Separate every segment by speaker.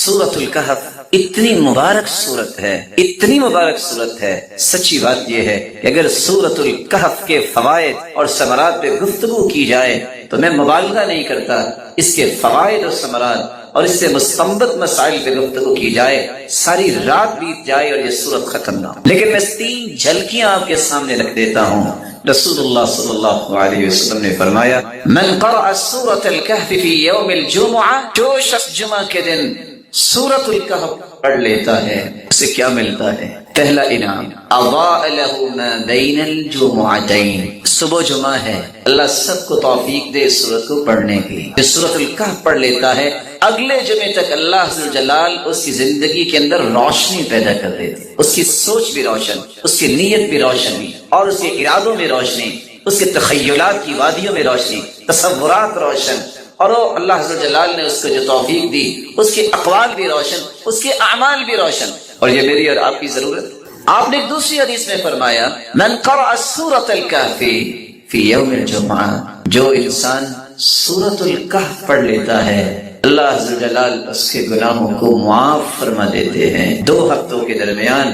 Speaker 1: سورۃ الکہف اتنی مبارک صورت ہے، اتنی مبارک صورت ہے، سچی بات یہ ہے کہ اگر سورۃ الکہف کے فوائد اور ثمرات پہ گفتگو کی جائے تو میں مبالغہ نہیں کرتا، اس کے فوائد اور ثمرات اور اس سے مستنبط مسائل پہ گفتگو کی جائے ساری رات بیت جائے اور یہ سورت ختم نہ ہو۔ لیکن میں 3 جھلکیاں آپ کے سامنے رکھ دیتا ہوں۔ رسول اللہ صلی اللہ علیہ وسلم نے فرمایا، من قرأ سورۃ الکہف فی یوم الجمعہ، جو شخص جمعہ کے دن سورۃ الکہف پڑھ لیتا ہے اسے کیا ملتا ہے؟ پہلا انعام، اضاء له ما بین الجمعتین، صبح جمعہ ہے، اللہ سب کو توفیق دے اس سورت کو پڑھنے کی۔ جو سورۃ الکہف پڑھ لیتا ہے اگلے جمعے تک اللہ ذو جلال اس کی زندگی کے اندر روشنی پیدا کر دیتے، اس کی سوچ بھی روشن، اس کی نیت بھی روشن اور اس کے ارادوں میں روشنی، اس کے تخیلات کی وادیوں میں روشنی، تصورات روشن، اور وہ اللہ عز و جلال نے اس کو جو توفیق دی اس کے اقوال بھی روشن، اس کے اعمال بھی روشن، اور یہ میری اور آپ کی ضرورت۔ آپ نے ایک دوسری حدیث میں فرمایا، من قرأ سورۃ الکہف فی یوم الجمعہ، جو انسان سورۃ الکہف پڑھ لیتا ہے اللہ عز و جلال اس کے گناہوں کو معاف فرما دیتے ہیں۔ 2 ہفتوں کے درمیان،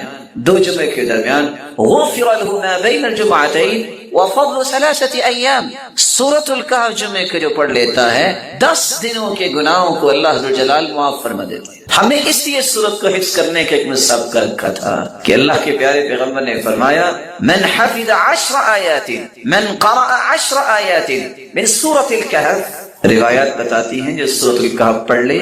Speaker 1: 2 جمعے کے درمیان، غفر له ما بین الجمعتین وفضل 3 ایام، سورۃ الکہف جمعے کے جو پڑھ لیتا ہے 10 دنوں کے گناہوں کو اللہ ذو جلال معاف فرما دیتا ہے۔ ہم نے اس لیے سورت کو حفظ کرنے کا ایک مسابقہ رکھا تھا کہ اللہ کے پیارے پیغمبر نے فرمایا، من حفظ 10 آیات من قرأ 10 آیات من سورۃ الکہف، روایات بتاتی ہیں جو سورۃ الکہف پڑھ لے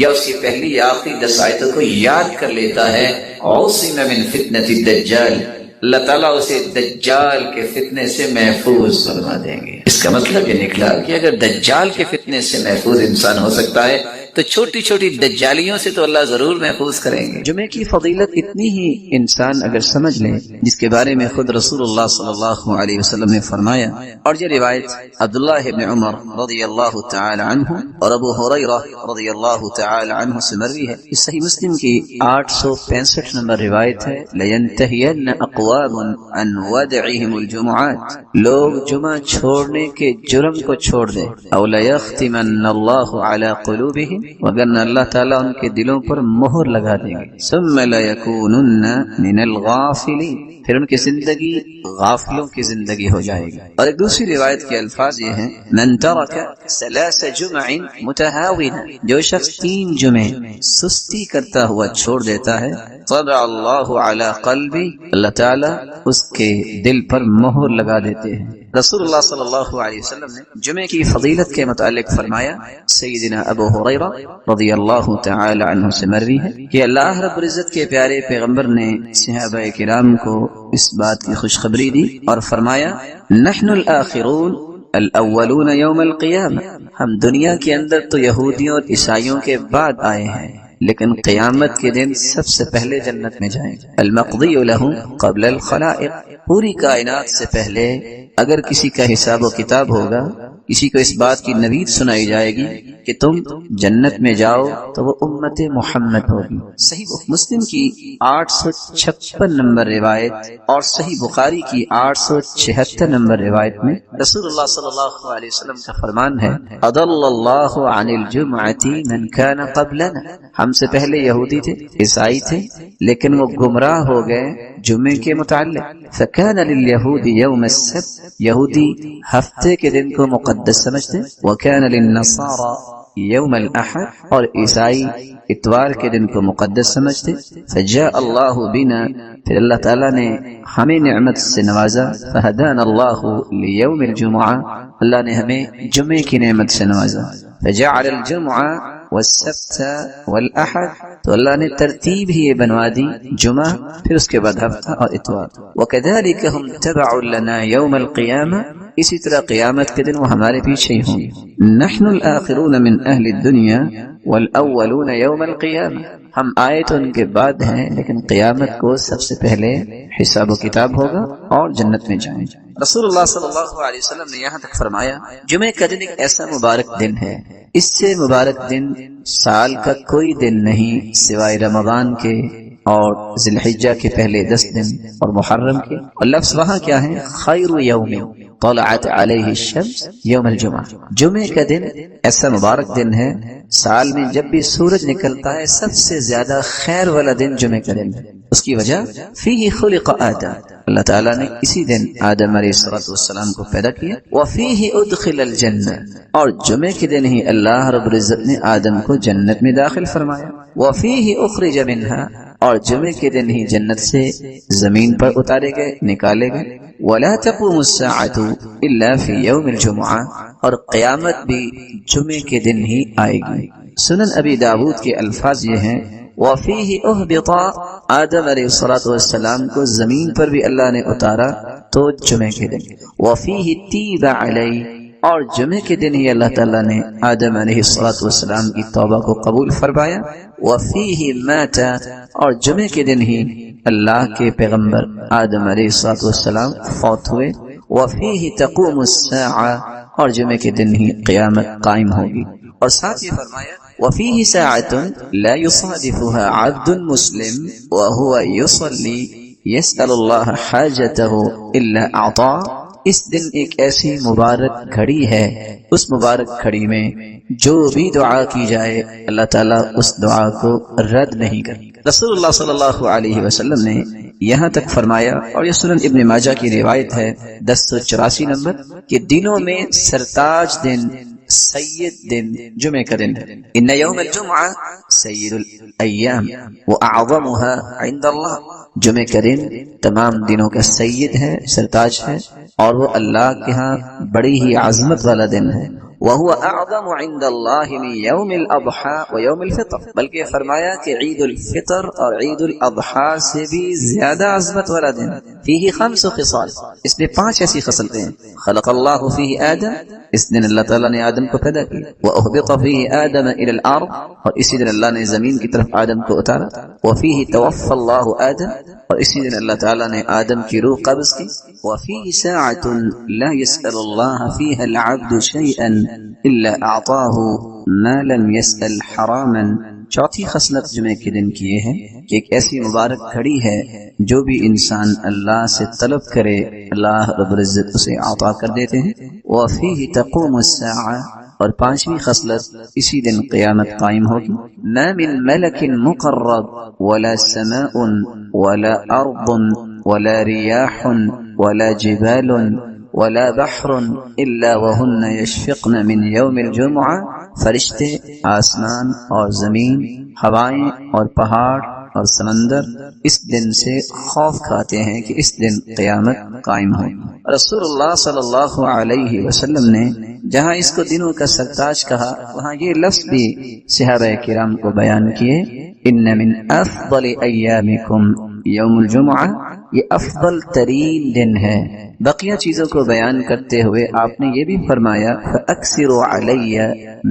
Speaker 1: یا اس کی پہلی یا آخری 10 آیتوں کو یاد کر لیتا ہے، عصم من فتنۃ الدجال، اللہ تعالیٰ اسے دجال کے فتنے سے محفوظ فرما دیں گے۔ اس کا مطلب یہ نکلا کہ اگر دجال کے فتنے سے محفوظ انسان ہو سکتا ہے تو چھوٹی چھوٹی دجالیوں سے تو اللہ ضرور محفوظ کریں گے۔ جمعے کی فضیلت اتنی ہی انسان اگر سمجھ لے جس کے بارے میں خود رسول اللہ صلی اللہ علیہ وسلم نے فرمایا، اور یہ روایت عبداللہ ابن عمر رضی اللہ تعالی عنہ اور ابو ہریرہ رضی اللہ تعالی عنہ سے مروی ہے۔ اس صحیح مسلم کی 865 نمبر روایت ہے، لَيَنْتَهِيَنَّ أَقْوَامٌ عَنْ وَدْعِهِمُ الْجُمُعَاتِ، لوگ جمعہ چھوڑنے کے جرم کو چھوڑ دیں، أَوْ لَيَخْتِمَنَّ اللَّهُ عَلَى قُلُوبِهِمْ، وگرنہ اللہ تعالیٰ ان کے دلوں پر مہر لگا دیں گے، ثم لَيَكُونُنَّ مِنَ الْغَافِلِينَ، پھر ان کی زندگی غافلوں کی زندگی ہو جائے گی۔ اور ایک دوسری روایت کے الفاظ یہ ہیں، من ترک 3 جمع متہاونا، جو شخص 3 جمعے سستی کرتا ہوا چھوڑ دیتا ہے، طبع اللہ علی قلبی، اللہ تعالیٰ اس کے دل پر مہر لگا دیتے ہیں۔ رسول اللہ صلی اللہ علیہ وسلم نے جمعے کی فضیلت کے متعلق فرمایا، سیدنا ابو ہریرہ رضی اللہ تعالی عنہ سے مروی ہے کہ اللہ رب العزت کے پیارے پیغمبر نے صحابہ کرام کو اس بات کی خوشخبری دی اور فرمایا، نحن الآخرون الاولون یوم القیامہ، ہم دنیا کے اندر تو یہودیوں اور عیسائیوں کے بعد آئے ہیں لیکن قیامت کے دن سب سے پہلے جنت میں جائیں گے۔ المقضی لهم قبل الخلائق، پوری کائنات سے پہلے اگر کسی کا حساب و کتاب ہوگا، کسی کو اس بات کی نوید سنائی جائے گی کہ تم جنت میں جاؤ تو وہ امت محمد ہوگی۔ صحیح مسلم کی 856 نمبر روایت اور صحیح بخاری کی 876 نمبر روایت میں رسول اللہ صلی اللہ علیہ وسلم کا فرمان ہے، اضل اللہ عن الجمعۃ من کان قبلنا، ہم سے پہلے یہودی تھے، عیسائی تھے، لیکن وہ گمراہ ہو گئے جمعے کے متعلق۔ فکان لليهود یوم السبت، یہودی ہفتے کے دن کو مقدس سمجھتے، وکان للنصارى یوم الاحد، اور عیسائی اتوار کے دن کو مقدس سمجھتے۔ فجاء اللہ بنا، پھر اللہ تعالیٰ نے ہمیں نعمت سے نوازا، فہدانا اللہ لیوم الجمعہ، اللہ نے ہمیں جمعے کی نعمت سے نوازا۔ فجعل الجمعہ والسبت والاحد، تو اللہ نے ترتیب ہی یہ بنوا دی، جمعہ پھر اس کے بعد ہفتہ اور اتوار۔ وکذلک ہم تبع لنا یوم القیامہ، اسی طرح قیامت کے دن وہ ہمارے پیچھے ہی ہوں گے۔ نحن الآخرون من اہل الدنیا والاولون یوم القیامہ، ہم آئے تو ان کے بعد ہیں لیکن قیامت کو سب سے پہلے حساب و کتاب ہوگا اور جنت میں جائیں گے۔ رسول اللہ صلی اللہ علیہ وسلم نے یہاں تک فرمایا، جمعہ کا دن ایک ایسا مبارک دن ہے، اس سے مبارک دن سال کا کوئی دن نہیں سوائے رمضان کے اور ذی الحجہ کے پہلے 10 دن اور محرم کے۔ اور لفظ وہاں کیا ہے؟ خیر یوم، طلعت علیہ الشمس یوم الجمعہ، جمعے کا دن ایسا مبارک دن ہے، سال میں جب بھی سورج نکلتا ہے سب سے زیادہ خیر والا دن جمعے کا دن ہے۔ اس کی وجہ فیہ خلق آدم، اللہ تعالیٰ نے اسی دن آدم علیہ السلام کو پیدا کیا، وفیہ ادخل الجنہ، اور جمعے کے دن ہی اللہ رب العزت نے آدم کو جنت میں داخل فرمایا، وفیہ اخرج منہا، اور جمعے کے دن ہی جنت سے زمین پر اتارے گئے، نکالے گئے، ولا تقوم الساعۃ الا فی یوم الجمعہ، اور قیامت بھی جمعے کے دن ہی آئے گی۔ سنن ابی داود کے الفاظ یہ ہیں، وفیہ اہبط، آدم علیہ السلام کو زمین پر بھی اللہ نے اتارا تو جمعے کے دن، وفیہ تیب علیہ، اور جمعے کے دن ہی اللہ تعالیٰ نے آدم علیہ السلام کی توبہ کو قبول فرمایا، وفیہ مات، اور جمعے کے دن ہی اللہ کے پیغمبر آدم علیہ السلام فوت ہوئے، وفیہ تقوم الساعہ، اور جمعے کے دن ہی قیامت قائم ہوگی۔ اور ساتھ یہ فرمایا وفیہ ساعۃ لا یصادفها عبد مسلم وهو يصلي يسأل الله حاجته الا اعطاه، اس دن ایک ایسی مبارک گھڑی ہے، اس مبارک گھڑی میں جو بھی دعا کی جائے اللہ تعالیٰ اس دعا کو رد نہیں کرتا۔ رسول اللہ صلی اللہ علیہ وسلم نے یہاں تک فرمایا، اور یہ سنن ابن ماجہ کی روایت ہے 1084 نمبر، کہ دنوں میں سرتاج دن، سید دن جمعہ کا دن ہے۔ ان یوم الجمعہ سید الایام واعظمها عند اللہ، جمعہ کا دن تمام دنوں کا سید ہے، سرتاج ہے، اور وہ اللہ کے ہاں بڑی ہی عظمت والا دن ہے۔ وهو اعظم عند اللہ من یوم الاضحى ویوم الفطر، بلکہ فرمایا کہ عید الفطر اور عید الاضحیٰ سے بھی زیادہ عظمت والا دن۔ فیہ 5 خصال، اس میں 5 ایسی خصلتیں ہیں۔ خلق اللہ فیہ آدم، اس دن اللہ تعالیٰ نے آدم کو پیدا کیا، واہبط فیہ آدم الى الارض، اور اسی دن اللہ نے زمین کی طرف آدم کو اتارا، وفیہ توفى اللہ آدم، اور اسی دن اللہ تعالیٰ نے آدم کی روح قبض کی، وفیہ ساعۃ لا يسأل اللہ فیہا العبد شیئا الا اعطاہ ما لم يسأل حراما۔ چوتھی خصلت جمعے کے دن کی یہ ہے کہ ایک ایسی مبارک گھڑی ہے جو بھی انسان اللہ سے طلب کرے اللہ رب العزت اسے عطا کر دیتے ہیں، وفیہ تقوم الساعہ، اور 5ویں خصلت اسی دن قیامت قائم ہوگی۔ ما من ملک مقرب ولا سماء ولا ارض ولا ریاح ولا جبال ولا بحر الا وهن يشفقن من يوم الجمعہ، فرشتے، آسمان اور زمین، ہوائیں اور پہاڑ اور سمندر اس دن سے خوف کھاتے ہیں کہ اس دن قیامت قائم ہو۔ رسول اللہ صلی اللہ علیہ وسلم نے جہاں اس کو دنوں کا سرتاج کہا، وہاں یہ لفظ بھی صحابہ کرام کو بیان کیے، ان من افضل ایامکم یوم الجمعہ، یہ افضل ترین دن ہے۔ بقیہ چیزوں کو بیان کرتے ہوئے آپ نے یہ بھی فرمایا فَأَكْثِرُوا عَلَيَّ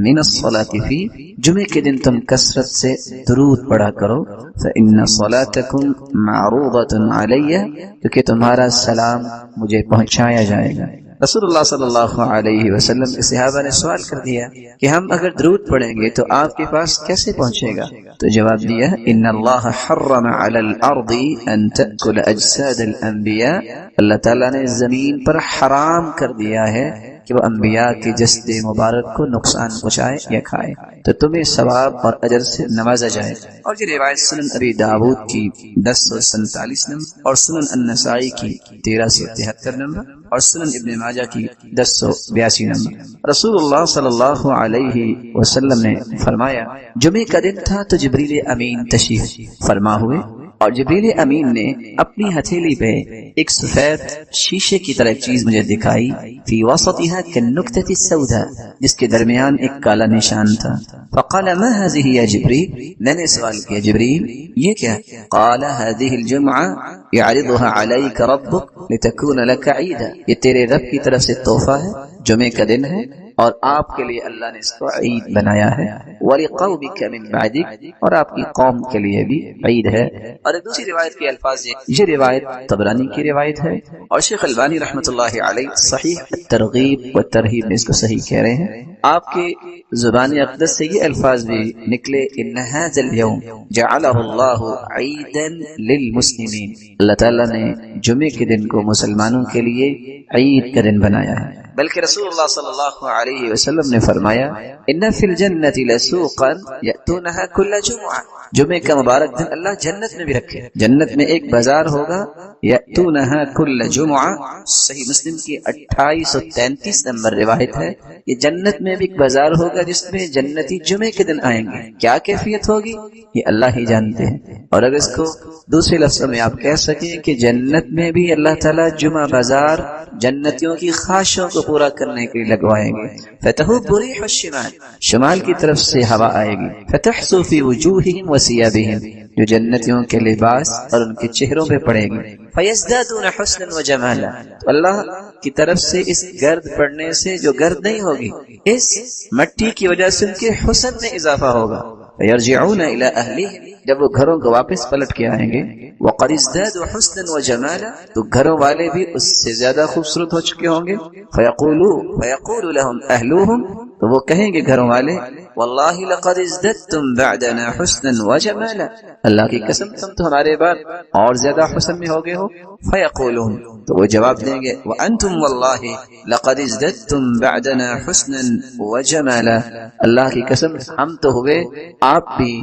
Speaker 1: مِنَ الصَّلَاةِ فِي، جمعے کے دن تم کثرت سے درود پڑھا کرو، فَإِنَّ صَلَاتَكُمْ مَعْرُوضَةٌ عَلَيَّ، کیونکہ تمہارا سلام مجھے پہنچایا جائے گا۔ رسول اللہ صلی اللہ علیہ وسلم کے صحابہ نے سوال کر دیا کہ ہم اگر درود پڑھیں گے تو آپ کے پاس کیسے پہنچے گا؟ تو جواب دیا ان اللہ حرم علی الارض ان تأکل اجساد الانبیاء، اللہ تعالیٰ نے زمین پر حرام کر دیا ہے کہ وہ انبیاء کے جسد مبارک کو نقصان پہنچائے یا کھائے، تو تمہیں ثواب اور اجر سے نوازا جائے۔ اور یہ روایت سنن ابی داود کی 1047 نمبر، اور سنن النسائی کی 1373 نمبر، اور سنن ابن ماجہ کی 1082 نمبر۔ رسول اللہ صلی اللہ علیہ وسلم نے فرمایا جمعے کا دن تھا تو جبریل امین تشریف فرما ہوئے، اور جبریل امین نے اپنی ہتھیلی پہ ایک سفید شیشے کی طرح ایک چیز مجھے دکھائی، فی وسطها كالنکتة السوداء، جس کے درمیان ایک کالا نشان تھا۔ فقال ما هذه یا جبریل، میں نے سوال کیا جبریل یہ کیا؟ قال هذه الجمعة يعرضها عليك ربك لتكون لك عيدا، یہ تیرے رب کی طرف سے تحفہ ہے، جمعے کا دن ہے اور آپ کے لیے اللہ نے اس کو عید بنایا ہے، وَلِقَوْمِكَ مِن بَعْدِكَ، اور آپ کی قوم کے لیے بھی عید ہے۔ اور ایک دوسری روایت کے الفاظ یہ روایت طبرانی کی روایت ہے، اور شیخ البانی رحمۃ اللہ علیہ صحیح الترغیب والترہیب میں اس کو صحیح کہہ رہے ہیں۔ آپ کے زبان اقدس سے یہ الفاظ بھی نکلے، ان ھذا اليوم جعلہ اللہ عیدا للمسلمین، اللہ تعالیٰ نے جمعے کے دن کو مسلمانوں کے لیے عید کا دن بنایا ہے۔ بلکہ رسول اللہ صلی اللہ علیہ وسلم نے فرمایا، ان فی الجنۃ لسوقا یأتونها کل جمعہ، جمعے کا مبارک دن اللہ جنت میں بھی رکھے، جنت میں ایک بازار ہوگا، یأتونها کل جمعہ، صحیح مسلم کی 2833 نمبر روایت ہے، یہ جنت میں بھی ایک بازار ہوگا جس میں جنتی جمعے کے دن آئیں گے۔ کیا کیفیت ہوگی یہ اللہ ہی جانتے ہیں، اور اگر اس کو دوسرے لفظوں میں آپ کہہ سکیں کہ جنت میں بھی اللہ تعالیٰ جمعہ بازار جنتیوں کی خواہشوں کو پورا کرنے کے لیے لگوائیں گے۔ فتحب ريح الشمال، شمال کی طرف سے ہوا آئے گی، فتحسو في وجوههم وثيابهم، جو جنتیوں کے لباس اور ان کے چہروں پہ پڑے گی، فيزدادون حسنا وجمالا، تو اللہ کی طرف سے اس گرد پڑنے سے جو گرد نہیں ہوگی، اس مٹی کی وجہ سے ان کے حسن میں اضافہ ہوگا، فيرجعون الى اهلهم، جب وہ گھروں کو واپس پلٹ کے آئیں گے، وقد ازدادوا حسنا وجمالا، تو گھروں والے بھی اس سے زیادہ خوبصورت ہو چکے ہوں گے، فيقول لهم اهلهم، تو وہ کہیں گے گھروں والے، واللہ لقد ازددتم بعدنا حسنا وجمالا، اللہ کی قسم تم تو ہمارے بعد اور زیادہ حسن میں ہو گئے ہو، فيقولون، تو وہ جواب دیں گے، وانتم واللہ لقد ازددتم بعدنا حسنا وجمالا، اللہ کی قسم ہم تو ہوئے آپ بھی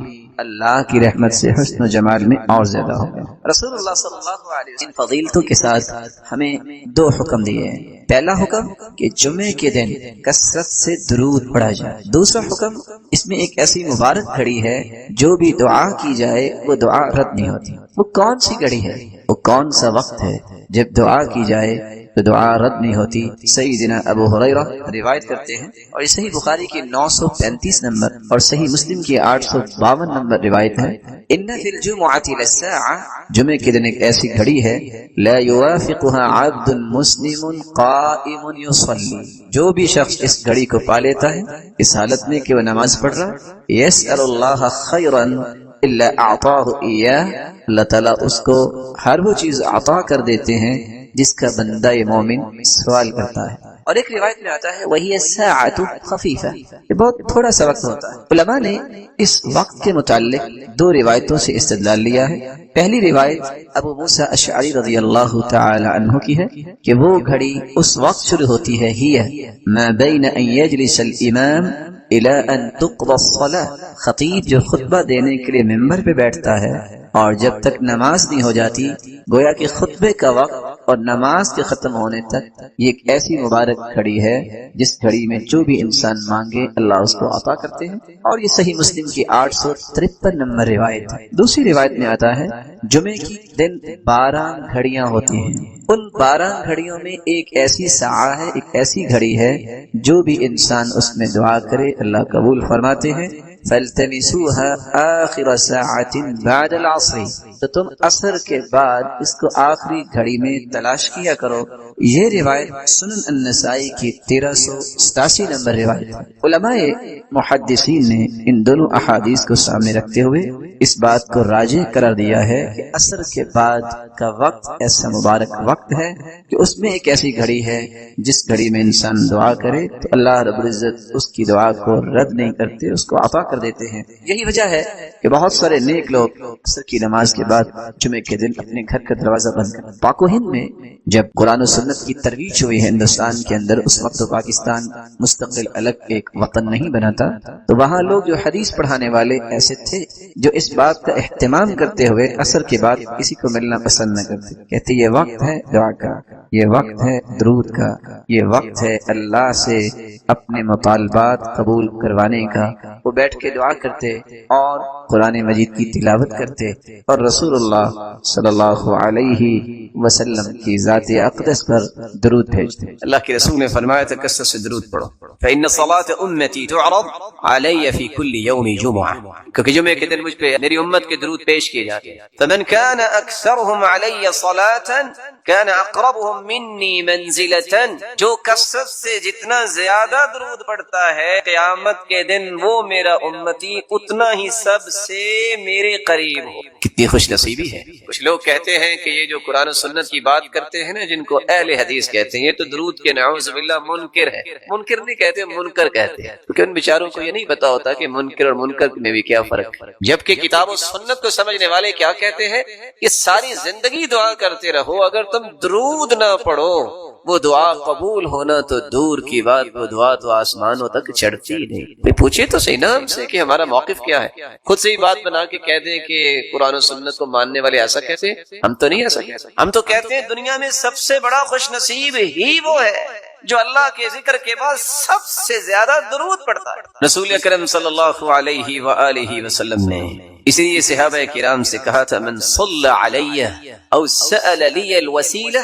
Speaker 1: اللہ کی رحمت سے حسن و جمال میں اور زیادہ ہو گئے۔ رسول اللہ صلی اللہ علیہ وسلم فضیلتوں کے ساتھ ہمیں دو حکم دیے ہیں، پہلا حکم کہ جمعے کے دن کثرت سے درود پڑھا جائے، دوسرا حکم اس میں ایک ایسی مبارک گھڑی ہے جو بھی دعا کی جائے وہ دعا رد نہیں ہوتی۔ وہ کون سی گھڑی ہے، وہ کون سا وقت ہے جب دعا کی جائے تو دعا رد نہیں ہوتی؟ سیدنا ابو ہریرہ روایت کرتے ہیں، اور یہ صحیح بخاری کی 935 نمبر اور صحیح مسلم کی 852 نمبر روایت ہے، ان فی الجمعۃ للساعہ، جمعے کے دن ایک ایسی گھڑی ہے، لا یوافقها عبد مسلم قائم یصلی، جو بھی شخص اس گھڑی کو پا لیتا ہے اس حالت میں کہ وہ نماز پڑھ رہا، یسأل اللہ خیرا الا اعطاہ ایاہ، اللہ تعالیٰ اس کو ہر وہ چیز عطا کر دیتے ہیں جس کا بندہ مومن سوال کرتا ہے۔ اور ایک روایت میں آتا ہے وہی الساعۃ خفیفہ، یہ بہت تھوڑا سا وقت ہوتا ہے۔ علماء نے اس وقت کے متعلق دو روایتوں سے استدلال لیا ہے۔ پہلی روایت ابو موسیٰ اشعری رضی اللہ تعالی عنہ کی ہے کہ وہ گھڑی اس وقت شروع ہوتی ہے، ہی ما بین ان یجلس الامام الى ان تقضى الصلاة، خطیب جو خطبہ دینے کے لیے ممبر پہ بیٹھتا ہے اور جب تک نماز نہیں ہو جاتی، گویا کہ خطبے کا وقت اور نماز کے ختم ہونے تک یہ ایک ایسی مبارک گھڑی ہے جس گھڑی میں جو بھی انسان مانگے اللہ اس کو عطا کرتے ہیں، اور یہ صحیح مسلم کی 853 نمبر روایت ہے۔ دوسری روایت میں آتا ہے جمعے کی دن 12 گھڑیاں ہوتی ہیں، ان 12 گھڑیوں میں ایک ایسی ساعہ ہے، ایک ایسی گھڑی ہے جو بھی انسان اس میں دعا کرے اللہ قبول فرماتے ہیں، فَالْتَمِسُوهَا آخِرَ سَاعَةٍ بَعْدَ الْعَصْرِ، تو تم عصر کے بعد اس کو آخری گھڑی میں تلاش کیا کرو۔ یہ روایت سنن النسائی کی 1387 نمبر روایت ہے۔ علماء محدثین نے ان دونوں احادیث کو سامنے رکھتے ہوئے اس بات کو راجح قرار دیا ہے کہ عصر کے بعد کا وقت ایسا مبارک وقت ہے کہ اس میں ایک ایسی گھڑی ہے جس گھڑی میں انسان دعا کرے تو اللہ رب العزت اس کی دعا کو رد نہیں کرتے، اس کو عطا کر دیتے ہیں۔ یہی وجہ ہے کہ بہت سارے نیک لوگ عصر کی نماز کے بعد جمعے کے دن اپنے گھر کا دروازہ بند کرتے۔ پاک و ہند میں جب قرآن و سنت کی ترویج ہوئی ہے ہندوستان کے اندر، اس وقت پاکستان مستقل الگ ایک وطن نہیں بنا تھا، تو وہاں لوگ جو حدیث پڑھانے والے ایسے تھے جو اس بات کا اہتمام کرتے ہوئے عصر کے بعد کسی کو ملنا پسند نہ کرتے، کہتے یہ وقت ہے دعا کا، یہ وقت ہے درود کا، یہ وقت ہے اللہ سے اپنے مطالبات قبول کروانے کا۔ وہ بیٹھ کے دعا کرتے اور قرآن مجید کی تلاوت کرتے اور رسول اللہ صلی اللہ علیہ وسلم کی ذات اقدس پر درود بھیجتے۔ اللہ کے رسول نے فرمایا تھا کثرت سے درود پڑھو، فإن صلاة أمتي تعرض علي في كل يوم جمعة، کیونکہ جمعے کے دن مجھ پہ میری امت کے درود پیش کیے جاتے ہیں۔ فمن كان أكثرهم علي صلاة كان أقربهم
Speaker 2: منی منزلتن، جو کثرت سے جتنا زیادہ درود پڑھتا ہے قیامت کے دن وہ میرا امتی اتنا ہی سب سے میرے قریب ہو۔
Speaker 1: کتنی خوش نصیبی ہے۔
Speaker 2: کچھ لوگ کہتے ہیں کہ یہ جو قرآن و سنت کی بات کرتے ہیں نا، جن کو اہل حدیث کہتے ہیں، یہ تو درود کے نعوذ باللہ منکر ہے۔ منکر نہیں کہتے، منکر کہتے ہیں، کیونکہ ان بیچاروں کو یہ نہیں پتا ہوتا کہ منکر اور منکر میں بھی کیا فرق ہے۔ جبکہ کتاب و سنت کو سمجھنے والے کیا کہتے ہیں کہ ساری زندگی دعا کرتے رہو، اگر تم درود نہ پڑھو وہ دعا قبول ہونا تو دور کی بات، وہ دعا تو آسمانوں تک چڑھتی نہیں۔ پوچھے تو صحیح نا ہم سے کہ ہمارا موقف کیا ہے، خود سے ہی بات بنا کے کہہ دیں کہ قرآن و سنت کو ماننے والے ایسا کہتے ہیں۔ ہم تو نہیں ایسا کہتے، ہم تو کہتے ہیں دنیا میں سب سے بڑا خوش نصیب ہی وہ ہے جو اللہ کے ذکر کے بعد سب سے زیادہ درود پڑھتا ہے۔
Speaker 1: رسول اکرم صلی اللہ علیہ وآلہ وسلم نے اسی لیے صحابہ کرام سے کہا تھا من صلی علی او سأل لی الوسیلہ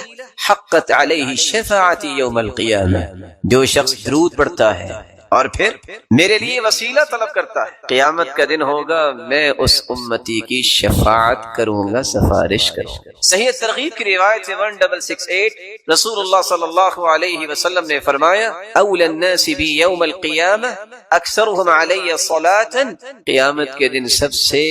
Speaker 1: حقت علیہ شفاعتی یوم القیامہ، جو شخص درود پڑھتا ہے اور پھر
Speaker 2: میرے لیے وسیلہ طلب کرتا ہے،
Speaker 1: قیامت کا دن ہوگا میں اس امتی کی شفاعت کروں گا، سفارش کروں گا۔
Speaker 2: صحیح ترغیب کی روایت 1668 رسول اللہ صلی اللہ علیہ وسلم نے فرمایا
Speaker 1: اول الناس بی یوم القیامہ
Speaker 2: اکثرهم علی صلاۃ،
Speaker 1: قیامت کے دن سب سے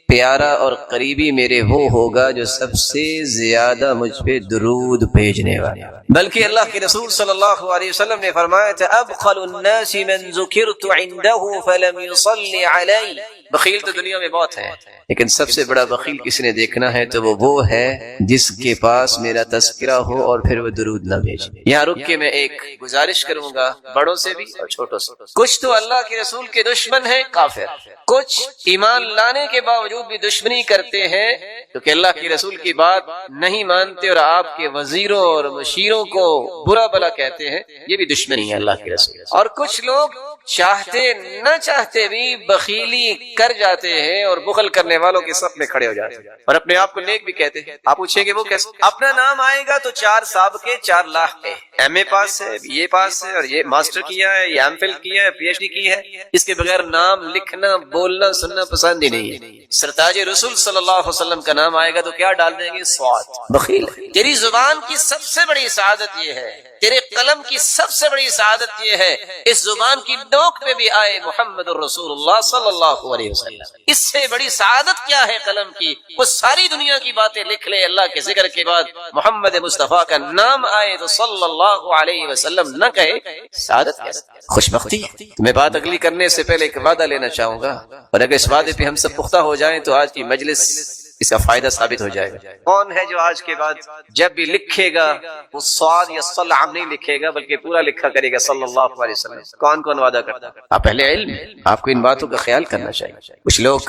Speaker 1: پیارا اور قریبی میرے وہ ہوگا جو سب سے زیادہ مجھ پہ درود بھیجنے والا۔
Speaker 2: بلکہ اللہ کے رسول صلی اللہ علیہ وسلم نے فرمایا تھا ابخل الناس من ذکرت عنده فلم يصلي علی۔
Speaker 1: بخیل تو دنیا میں بہت ہے، لیکن سب سے بڑا بخیل کسی نے دیکھنا ہے تو وہ ہے جس کے پاس میرا تذکرہ ہو اور پھر وہ درود نہ بھیجے۔
Speaker 2: یہاں رک کے میں ایک گزارش کروں گا بڑوں سے بھی اور چھوٹوں سے۔ کچھ تو اللہ کے رسول کے دشمن ہیں، کافر، کچھ ایمان لانے کے باوجود بھی دشمنی کرتے ہیں کیونکہ اللہ کے رسول کی بات نہیں مانتے اور آپ کے وزیروں اور مشیروں کو برا بلا کہتے ہیں، یہ بھی دشمنی ہے اللہ کے رسول۔ اور کچھ لوگ چاہتے نہ چاہتے بھی بخیلی کر جاتے ہیں اور بخل کرنے والوں کے صف میں کھڑے ہو جاتے ہیں اور اپنے آپ کو نیک بھی کہتے ہیں۔ آپ پوچھیں گے وہ کیسے؟ اپنا نام آئے گا تو 4 سابقے 4 لاکھ ایم اے پاس ہے، بی اے پاس ہے، اور یہ ماسٹر کیا ہے، یہ ایم فل کیا ہے، پی ایچ ڈی کی ہے، اس کے بغیر نام لکھنا بولنا سننا پسند ہی نہیں ہے۔ سرتاج رسول صلی اللہ علیہ وسلم کا نام آئے گا تو کیا ڈال دیں گے؟ سواد، بخیل۔ تیری زبان کی سب سے بڑی سعادت یہ ہے، تیرے قلم کی سب سے بڑی سعادت یہ ہے اس زبان کی نوک پہ بھی آئے محمد الرسول اللہ صلی اللہ علیہ وسلم۔ اس سے بڑی سعادت کیا ہے قلم کی؟ وہ ساری دنیا کی باتیں لکھ لے، اللہ کے ذکر کے بعد محمد مصطفیٰ کا نام آئے تو صلی اللہ علیہ وسلم نہ کہے، سعادت کیسے؟ خوش بختی۔ میں بات اگلی کرنے سے پہلے ایک وعدہ لینا چاہوں گا، اور اگر اس وعدے پہ ہم سب پختہ ہو جائیں تو آج کی مجلس اس کا فائدہ ثابت ہو جائے گا۔ کون ہے جو آج کے بعد جب بھی لکھے گا وہ صاد یا صلعم نہیں لکھے گا بلکہ پورا لکھا کرے گا صلی اللہ علیہ وسلم؟ کون وعدہ کرتا ہے؟ آپ اہل علم ہیں، آپ کو ان باتوں کا خیال کرنا چاہیے۔ کچھ لوگ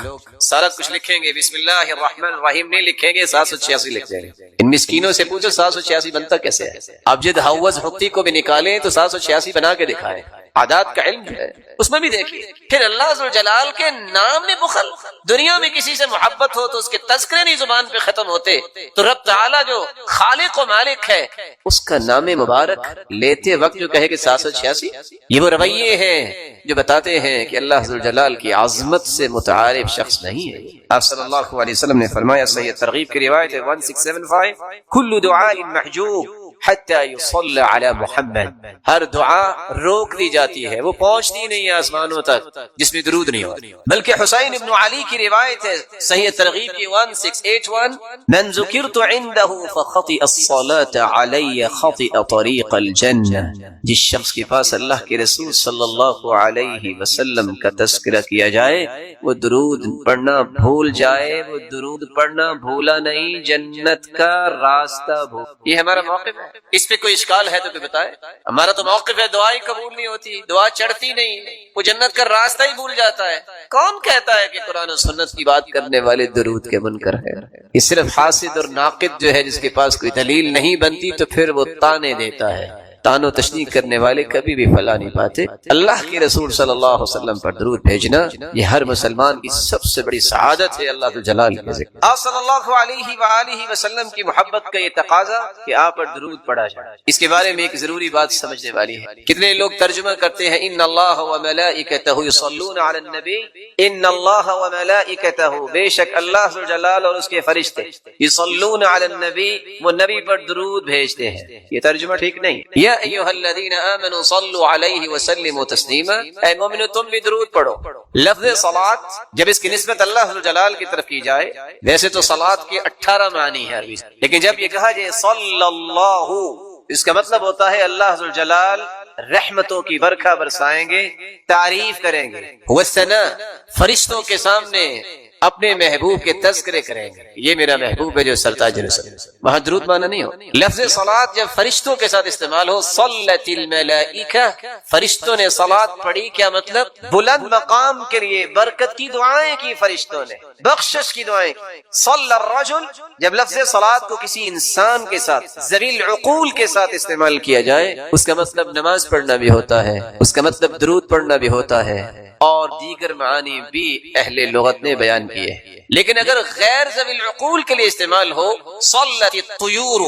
Speaker 2: سارا کچھ لکھیں گے، بسم اللہ الرحمن الرحیم نہیں لکھیں گے، 786 لکھ دیں گے۔ ان مسکینوں سے پوچھو 786 بنتا کیسے ہے؟ آپ جد حوض حقی کو بھی نکالیں تو 786 بنا کے دکھائیں۔ عادات کا علم ہے، اس میں بھی دیکھیے۔ پھر اللہ ذوالجلال کے نام میں بخل، دنیا میں کسی سے محبت ہو تو اس کے تذکرے نہیں زبان پہ ختم ہوتے، تو رب تعالیٰ جو خالق و مالک ہے اس کا نام مبارک لیتے وقت جو کہے کہ 786، یہ وہ رویے ہیں جو بتاتے ہیں کہ اللہ ذوالجلال کی عظمت سے متعارف شخص نہیں ہے۔ آپ صلی اللہ علیہ وسلم نے فرمایا، صحیح ترغیب کی روایت ہے 1675 کل دعاء محجوب حتی یصلی علی محمد، ہر دعا روک دی جاتی ہے، وہ پہنچتی نہیں ہے آسمانوں تک جس میں درود نہیں ہو۔ بلکہ حسین ابن علی کی روایت ہے صحیح ترغیب کی 1681 من ذکرت عنده فخطئ الصلاة علی خطئ طریق الجنہ، جس شخص کے پاس اللہ کے رسول صلی اللہ علیہ وسلم کا تذکرہ کیا جائے وہ درود پڑھنا بھول جائے، وہ درود پڑھنا بھولا نہیں، جنت کا راستہ بھول۔ یہ ہمارا موقف ہے، اس پہ کوئی اشکال ہے تو کوئی بتائے۔ ہمارا تو موقف ہے دعا ہی قبول نہیں ہوتی، دعا چڑھتی نہیں، وہ جنت کا راستہ ہی بھول جاتا ہے۔ کون کہتا ہے کہ قرآن و سنت کی بات کرنے والے درود کے منکر ہے؟ یہ صرف حاسد اور ناقد جو ہے جس کے پاس کوئی دلیل نہیں بنتی تو پھر وہ تانے دیتا ہے تان و تشنیع کرنے والے کبھی بھی فلاح نہیں پاتے۔ اللہ کے رسول صلی اللہ علیہ وسلم پر درود بھیجنا یہ ہر مسلمان کی سب سے بڑی سعادت ہے اللہ جلال کے ذکر۔ آپ صلی اللہ علیہ وآلہ وسلم کی محبت کا یہ تقاضا کہ آپ پر درود پڑھا جائے۔ اس کے بارے میں ایک ضروری بات سمجھنے والی ہے۔ کتنے لوگ ترجمہ کرتے ہیں ان اللہ و ملائکتہ یصلون علی النبی، ان اللہ و ملائکتہ، بے شک اللہ ذو الجلال اور اس کے فرشتے یصلون علی النبی، وہ نبی پر درود بھیجتے ہیں۔ یہ ترجمہ ٹھیک نہیں۔ یا ایھا الذین آمنوا صلوا علیہ وسلموا تسلیما، اے مومنو تم بھی درود پڑھو۔ لفظ صلاۃ جب اس کی نسبت اللہ ذو الجلال کی طرف کی جائے، ویسے تو صلاۃ کے 18 معنی ہیں عربی، لیکن جب یہ کہا جائے صلی اللہ، اس کا مطلب ہوتا ہے اللہ ذو الجلال رحمتوں کی برکھا برسائیں گے، تعریف کریں گے، والثناء، فرشتوں کے سامنے اپنے محبوب کے تذکرے کریں گے، یہ میرا محبوب ہے جو سرتاج رسول۔ وہاں درود مانا نہیں ہو۔ لفظ صلاۃ جب فرشتوں کے ساتھ استعمال ہو، صلت الملائکہ، فرشتوں نے صلاۃ پڑھی، کیا مطلب؟ بلند مقام کے لیے برکت کی دعائیں کی فرشتوں نے، بخشش کی دعائیں کی۔ صلی الرجل جب لفظ صلاۃ کو کسی انسان کے ساتھ ذوی العقول کے ساتھ استعمال کیا جائے، اس کا مطلب نماز پڑھنا بھی ہوتا ہے، اس کا مطلب درود پڑھنا بھی ہوتا ہے، اور دیگر معانی بھی اہل لغت نے بیان کیے۔ لیکن اگر غیر ذوی العقول کے لیے استعمال ہو، صلت الطیور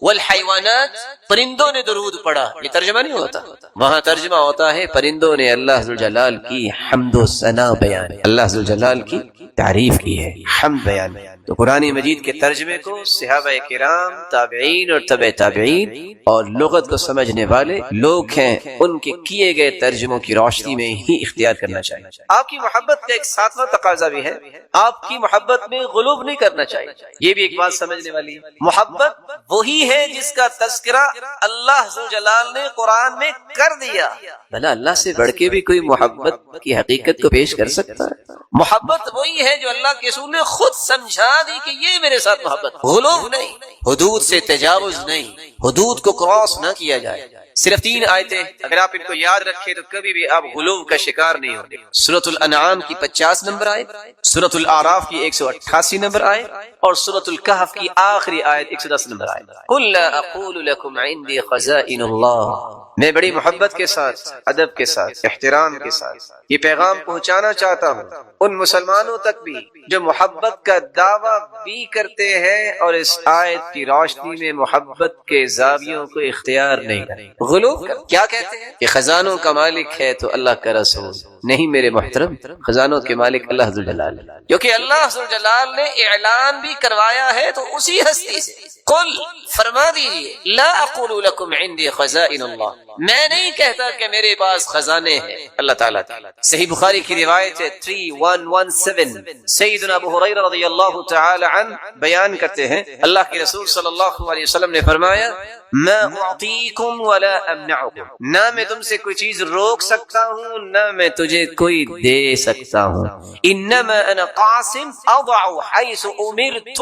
Speaker 2: والحیوانات، پرندوں نے درود پڑھا، یہ ترجمہ نہیں ہوتا، وہاں ترجمہ ہوتا ہے پرندوں نے اللہ ذوالجلال کی حمد و ثنا بیان، اللہ ذوالجلال کی تعریف کی ہے، حمد بیان ہے۔ تو قرآن مجید کے ترجمے کو صحابہ کرام، تابعین اور تبع تابعین اور لغت کو سمجھنے والے لوگ ہیں، ان کے کیے گئے ترجموں کی روشنی میں ہی اختیار کرنا چاہیے۔ آپ کی محبت کا ایک ساتواں تقاضا بھی ہے، آپ کی محبت میں غلو نہیں کرنا چاہیے، یہ بھی ایک بات سمجھنے والی ہے۔ محبت وہی ہے جس کا تذکرہ اللہ ذو جلال نے قرآن میں کر دیا۔ بھلا اللہ سے بڑھ کے بھی کوئی محبت کی حقیقت کو پیش کر سکتا ہے؟ محبت وہی ہے جو اللہ کے رسول نے خود سمجھا دی کہ یہ میرے ساتھ محبت، غلو نہیں، حدود سے تجاوز نہیں، حدود کو کراس نہ کیا جائے۔ صرف 3 آیتیں اگر آپ ان کو یاد رکھیں تو کبھی بھی آپ غلو کا شکار نہیں ہوں گے۔ سورۃ الانعام کی 50 نمبر آیت، سورۃ الاعراف کی 188 نمبر آیت، اور سورۃ الکہف کی آخری آیت 110 نمبر آیت۔ قل لا اقول لكم عندي خزائن اللہ، میں بڑی محبت کے ساتھ، ادب کے ساتھ، احترام کے ساتھ یہ پیغام پہنچانا چاہتا ہوں ان مسلمانوں تک بھی جو محبت کا دعویٰ بھی کرتے ہیں اور اس آیت کی روشنی میں محبت کے زاویوں کو اختیار نہیں کرتے۔ غلو کیا کہتے ہیں کہ خزانوں کا مالک ہے تو اللہ کا رسول نہیں، میرے محترم، خزانوں کے مالک اللہ ذو الجلال، کیونکہ اللہ ذو الجلال نے اعلان بھی کروایا ہے تو اسی ہستی سے۔ قل فرما دیجئے، لا اقول لكم عندي خزائن اللہ، میں نہیں کہتا کہ میرے پاس خزانے ہیں اللہ تعالیٰ کے۔ صحیح بخاری کی روایت ہے 3117، سیدنا ابو ہریرہ رضی اللہ تعالی عنہ بیان کرتے ہیں اللہ کے رسول صلی اللہ علیہ وسلم نے فرمایا ما اعطیکم ولا امنعکم، نہ میں تم سے کوئی چیز روک سکتا ہوں نہ میں تجھے کوئی دے سکتا ہوں، انما انا قاسم اضع حیث امرت،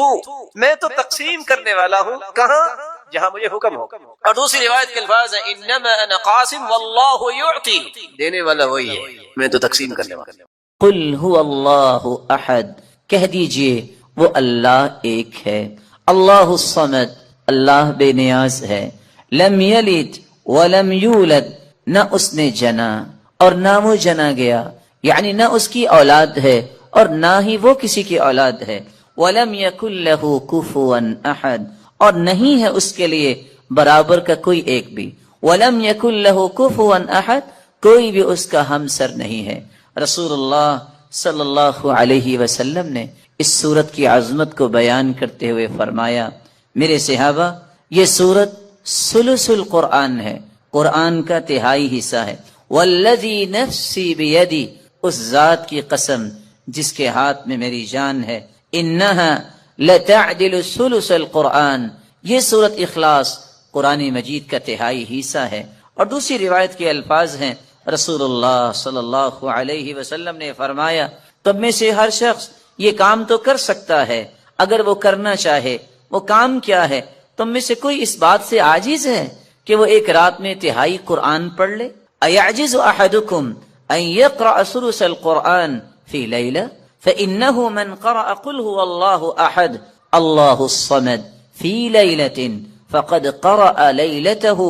Speaker 2: میں تو تقسیم کرنے والا ہوں کہاں؟ جہاں مجھے حکم ہو۔ اور دوسری روایت کے الفاظ ہیں انما انا قاسم واللہ یعطی، دینے والا وہی ہے، میں تو تقسیم کرنے والا۔
Speaker 3: قل هو اللہ احد، کہہ دیجئے وہ اللہ ایک ہے، اللہ الصمد، اللہ بے نیاز ہے، لم یلد ولم یولد، نہ اس نے جنا اور نہ وہ جنا گیا، یعنی نہ اس کی اولاد ہے اور نہ ہی وہ کسی کی اولاد ہے، ولم یکن لہ کفوا احد، اور نہیں ہے اس کے لیے برابر کا کوئی ایک بھی، ولم یکن لہ کفوا احد، کوئی بھی اس کا ہمسر نہیں ہے۔ رسول اللہ صلی اللہ علیہ وسلم نے اس سورت کی عظمت کو بیان کرتے ہوئے فرمایا، میرے صحابہ یہ سورت ثلث القرآن ہے، قرآن کا تہائی حصہ ہے۔ والذی نفسی بیدی، اس ذات کی قسم جس کے ہاتھ میں میری جان ہے، انہا لتعدل ثلث القرآن، یہ سورت اخلاص قرآن مجید کا تہائی حصہ ہے۔ اور دوسری روایت کے الفاظ ہیں رسول اللہ صلی اللہ علیہ وسلم نے فرمایا تم میں سے ہر شخص یہ کام تو کر سکتا ہے اگر وہ کرنا چاہے، وہ کام کیا ہے؟ تم میں سے کوئی اس بات سے عاجز ہے کہ وہ ایک رات میں تہائی قرآن پڑھ لے؟ ایعجز احدکم ان یقرأ ثلث القرآن فی لیلہ فإنه من قرأ قل هو اللہ احد اللہ الصمد فی لیلۃ فقد قرأ لیلته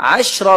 Speaker 3: 10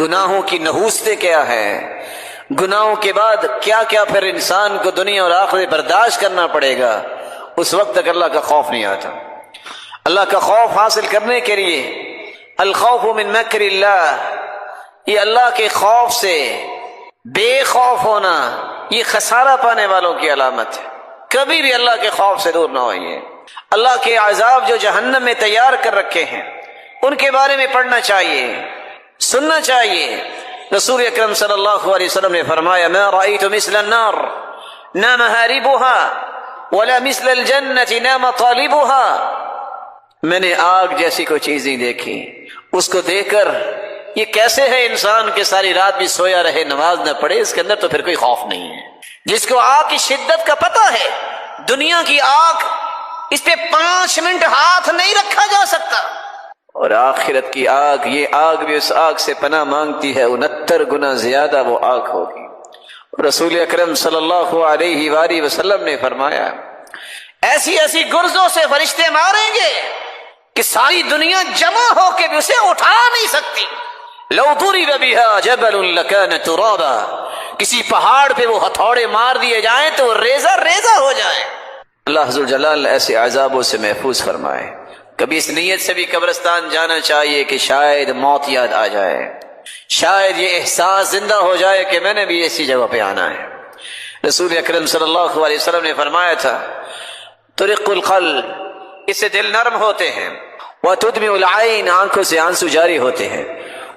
Speaker 2: گناہوں کی نحوستیں کیا ہیں، گناہوں کے بعد کیا کیا پھر انسان کو دنیا اور آخرت برداشت کرنا پڑے گا، اس وقت تک اللہ کا خوف نہیں آتا۔ اللہ کا خوف حاصل کرنے کے لیے الخوف من مکر اللہ، یہ اللہ کے خوف سے بے خوف ہونا یہ خسارہ پانے والوں کی علامت ہے۔ کبھی بھی اللہ کے خوف سے دور نہ ہوئیے۔ اللہ کے عذاب جو جہنم میں تیار کر رکھے ہیں ان کے بارے میں پڑھنا چاہیے، سننا چاہیے۔ رسول اکرم صلی اللہ علیہ وسلم نے فرمایا ما رأيت مثل النار نام مهاربها ولا مثل الجنة نام طالبها، میں نے آگ جیسی کوئی چیز نہیں دیکھی، اس کو دیکھ کر یہ کیسے ہے انسان کے ساری رات بھی سویا رہے نماز نہ پڑھے، اس کے اندر تو پھر کوئی خوف نہیں ہے۔ جس کو آگ کی شدت کا پتہ ہے، دنیا کی آگ اس پہ 5 منٹ ہاتھ نہیں رکھا جا سکتا، اور آخرت کی آگ، یہ آگ بھی اس آگ سے پناہ مانگتی ہے، 69 گنا زیادہ وہ آگ ہوگی۔ رسول اکرم صلی اللہ علیہ وآلہ وسلم نے فرمایا ایسی ایسی گرزوں سے فرشتے ماریں گے کہ ساری دنیا جمع ہو کے بھی اسے اٹھا نہیں سکتی۔ لو ضرب بها جبل لكان ترابا، کسی پہاڑ پہ وہ ہتھوڑے مار دیے جائیں تو وہ ریزہ ریزہ ہو جائے۔ اللہ ذو الجلال ایسے عذابوں سے محفوظ فرمائے۔ کبھی اس نیت سے بھی قبرستان جانا چاہیے کہ شاید موت یاد آ جائے، شاید یہ احساس زندہ ہو جائے کہ میں نے بھی ایسی جگہ پہ آنا ہے۔ رسول اکرم صلی اللہ علیہ وسلم نے فرمایا تھا طرق القلب، اس سے دل نرم ہوتے ہیں، وتدمع العین، آنکھوں سے آنسو جاری ہوتے ہیں،